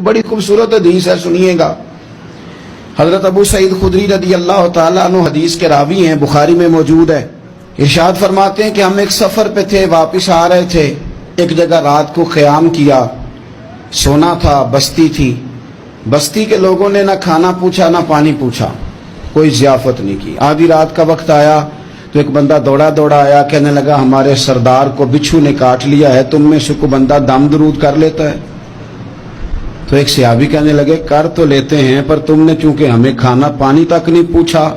بڑی خوبصورت حدیث ہے، سنیے گا۔ حضرت ابو سعید خدری رضی اللہ تعالیٰ عنہ حدیث کے راوی ہیں، بخاری میں موجود ہے۔ ارشاد فرماتے ہیں کہ ہم ایک سفر پہ تھے، واپس آ رہے تھے، ایک جگہ رات کو قیام کیا، سونا تھا، بستی تھی۔ بستی کے لوگوں نے نہ کھانا پوچھا نہ پانی پوچھا، کوئی ضیافت نہیں کی۔ آدھی رات کا وقت آیا تو ایک بندہ دوڑا دوڑا آیا، کہنے لگا ہمارے سردار کو بچھو نے کاٹ لیا ہے، تم میں سے کوئی بندہ دم درود کر لیتا ہے؟ تو ایک صحابی کہنے لگے کر تو لیتے ہیں، پر تم نے چونکہ ہمیں کھانا پانی تک نہیں پوچھا،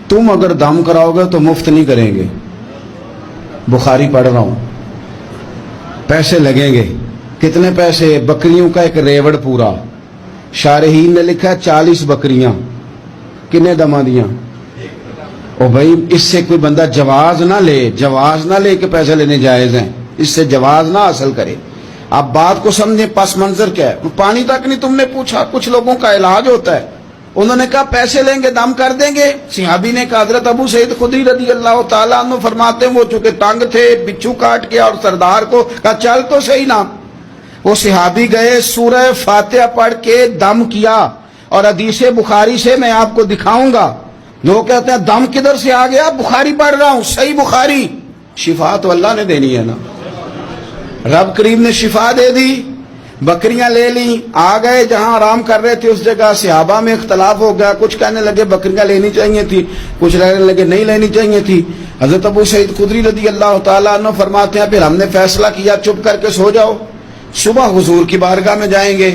تم اگر دم کراؤ گے تو مفت نہیں کریں گے۔ بخاری پڑھ رہا ہوں، پیسے لگیں گے۔ کتنے پیسے؟ بکریوں کا ایک ریوڑ پورا۔ شارحین نے لکھا 40 بکریاں۔ کنے دما دیاں؟ او بھائی اس سے کوئی بندہ جواز نہ لے کہ پیسے لینے جائز ہیں، اس سے جواز نہ حاصل کرے۔ آپ بات کو سمجھیں، پس منظر کیا ہے؟ پانی تک نہیں تم نے پوچھا۔ کچھ لوگوں کا علاج ہوتا ہے، انہوں نے کہا پیسے لیں گے دم کر دیں گے۔ صحابی نے کہا، حضرت ابو سعید خدری رضی اللہ تعالیٰ عنہ فرماتے ہیں وہ چونکہ تنگ تھے، بچھو کاٹ کے، اور سردار کو کہا چل تو صحیح نا۔ وہ صحابی گئے، سورہ فاتحہ پڑھ کے دم کیا، اور حدیث بخاری سے میں آپ کو دکھاؤں گا۔ لوگ کہتے ہیں دم کدھر سے آ گیا؟ بخاری پڑھ رہا ہوں، صحیح بخاری۔ شفا تو اللہ نے دینی ہے نا، رب کریم نے شفا دے دی۔ بکریاں لے لیں، آ گئے جہاں آرام کر رہے تھے اس جگہ۔ صحابہ میں اختلاف ہو گیا، کچھ کہنے لگے بکریاں لینی چاہیے تھی، کچھ کہنے لگے نہیں لینی چاہیے تھی۔ حضرت ابو سعید خدری رضی اللہ تعالیٰ عنہ فرماتے ہیں پھر ہم نے فیصلہ کیا چپ کر کے سو جاؤ، صبح حضور کی بارگاہ میں جائیں گے۔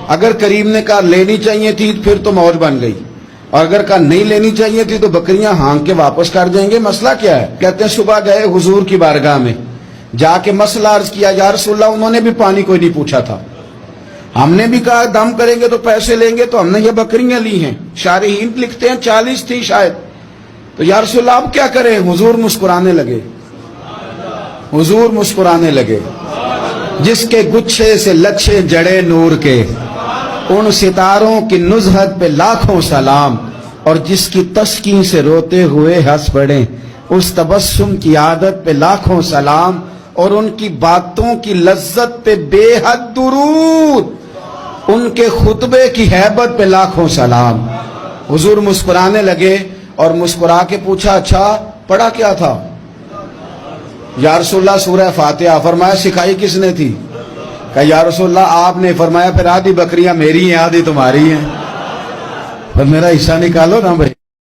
اگر کریم نے کہا لینی چاہیے تھی پھر تو موج بن گئی، اور اگر کہا نہیں لینی چاہیے تھی تو بکریاں ہانک کے واپس کر دیں گے۔ مسئلہ کیا ہے؟ کہتے ہیں صبح گئے حضور کی بارگاہ میں، جا کے مسئلہ عرض کیا، یا رسول اللہ انہوں نے بھی پانی کوئی نہیں پوچھا تھا، ہم نے بھی کہا دم کریں گے تو پیسے لیں گے، تو ہم نے یہ بکریاں لی ہیں۔ شارحین لکھتے ہیں 40 تھی شاید۔ تو یا رسول اللہ اب کیا کریں؟ حضور مسکرانے لگے، حضور مسکرانے لگے۔ جس کے گچھے سے لچھے جڑے نور کے، ان ستاروں کی نزہت پہ لاکھوں سلام، اور جس کی تسکین سے روتے ہوئے ہنس پڑے، اس تبسم کی عادت پہ لاکھوں سلام، اور ان کی باتوں کی لذت پہ بے حد درود، ان کے خطبے کی ہیبت پہ لاکھوں سلام۔ حضور مسکرانے لگے اور مسکرا کے پوچھا اچھا پڑھا کیا تھا؟ یا رسول اللہ سورہ فاتحہ۔ فرمایا سکھائی کس نے تھی؟ کہا یا رسول اللہ آپ نے۔ فرمایا پھر آدھی بکریاں میری ہیں آدھی تمہاری ہیں، پر میرا حصہ نکالو نا بھائی۔